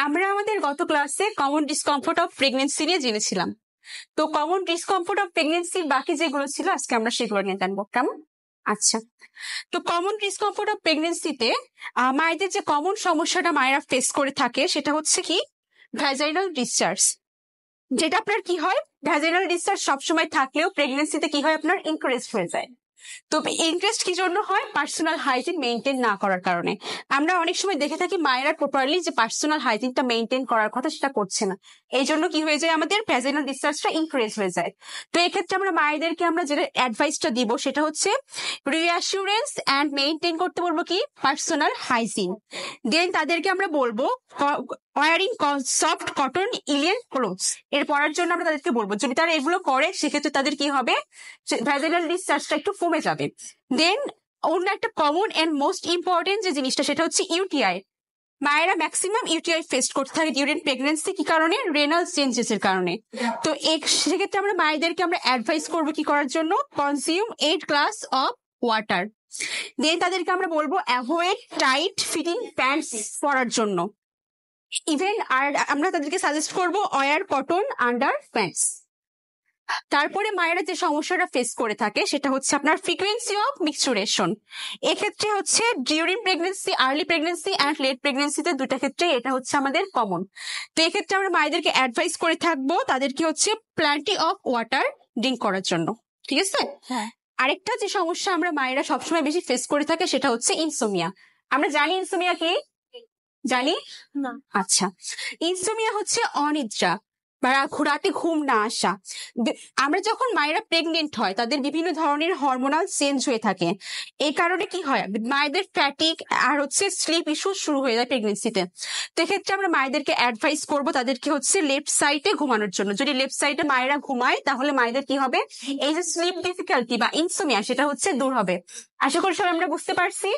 আমরা আমাদের গত ক্লাসে কমন ডিসকমফোর্ট অফ প্রেগনেন্সি নিয়ে জেনেছিলাম। তো কমন ডিসকমফোর্ট অফ প্রেগনেন্সির বাকি যেগুলো ছিল আজকে আমরা সেগুলো নিয়ে জানবো, কেমন? আচ্ছা, তো কমন ডিসকমফোর্ট অফ প্রেগনেন্সিতে মায়েদের যে কমন সমস্যাটা মায়েরা ফেস করে থাকে সেটা হচ্ছে কি ভ্যাজাইনাল ডিসচার্জ। যেটা আপনার কি হয়, ভ্যাজাইনাল ডিসচার্জ সবসময় থাকলেও প্রেগনেন্সিতে কি হয়, আপনার ইনক্রিজ হয়ে যায়। তো ইন্টারেস্ট কি জন্য হয়? পার্সোনাল হাইজিন মেনটেন না করার কারণে। আমরা অনেক সময় দেখে থাকি মায়েরা প্রপারলি যে পার্সোনাল হাইজিনটা মেনটেন করার কথা সেটা করছে না, এই জন্য কি হয়ে যায়, আমাদের ভ্যাজাইনাল ডিসচার্জটা ইনক্রিজ হয়ে যায়। তো এক্ষেত্রে আমরা মায়েদেরকে আমরা যেটা অ্যাডভাইসটা দিব সেটা হচ্ছে রিঅ্যাসুরেন্স অ্যান্ড মেনটেন করতে বলবো কি পার্সোনাল হাইজিন। দেন তাদেরকে আমরা বলবো ওয়ারিং সফট কটন ইলিয়ান ক্লোথস এর পরার জন্য আমরা তাদেরকে বলবো। যদি তারা এগুলো করে সেক্ষেত্রে তাদের কি হবে, ভ্যাজাইনাল ডিসচার্জটা একটু কমে যাবে। দেন অন্য একটা কমন এন্ড মোস্ট ইম্পর্টেন্ট যে জিনিসটা সেটা হচ্ছে ইউটিআই। মায়েরা ম্যাক্সিমাম ইউটিআই ফেস করতে থাকে ডিউরিং প্রেগনেন্সি, কি কারণে? রেনাল চেঞ্জেস এর কারণে। তো সেক্ষেত্রে আমরা মায়েদেরকে আমরা অ্যাডভাইস করবো কি করার জন্য, কনজিউম 8 গ্লাস অফ ওয়াটার। দেন তাদেরকে আমরা বলবো অ্যাভয়েড টাইট ফিটিং প্যান্টস পরার জন্য। ইভেন আর আমরা তাদেরকে সাজেস্ট করবো ওয়্যার কটন আন্ডার প্যান্টস। তারপরে মায়েরা যে সমস্যাটা ফেস করে থাকে সেটা হচ্ছে আপনার ফ্রিকোয়েন্সি অফ মিক্সচুরেশন। এক্ষেত্রে হচ্ছে during pregnancy, early pregnancy and late প্রেগনেন্সিতে দুটা ক্ষেত্রে এটা হচ্ছে আমাদের কমন। তো এক্ষেত্রে আমরা মায়েদেরকে অ্যাডভাইস করে থাকবো তাদেরকে হচ্ছে প্ল্যান্টি অফ ওয়াটার ড্রিঙ্ক করার জন্য, ঠিক আছে? আরেকটা যে সমস্যা আমরা মায়েরা সবসময় বেশি ফেস করে থাকে সেটা হচ্ছে ইনসোমিয়া। আমরা জানি ইনসোমিয়া কি? জানি না। আচ্ছা, ইনসোমিয়া হচ্ছে অনিদ্রা বা রাতে ঘুম না আসা। আমরা যখন মায়েরা প্রেগনেন্ট হয় তাদের বিভিন্ন ধরনের হরমোনাল চেঞ্জ হয়ে থাকে, এই কারণে কি হয় মায়েদের ফ্যাটিক আর হচ্ছে স্লিপ ইস্যু শুরু হয়ে যায় প্রেগনেন্সিতে। তো এক্ষেত্রে আমরা মায়েদেরকে অ্যাডভাইস করবো তাদেরকে হচ্ছে লেফট সাইডে ঘুমানোর জন্য। যদি লেফট সাইডে মায়েরা ঘুমায় তাহলে মায়েদের কি হবে, এই যে স্লিপ ডিফিকাল্টি বা ইনসোমিয়া সেটা হচ্ছে দূর হবে। আশা করি সবাই আমরা বুঝতে পারছি।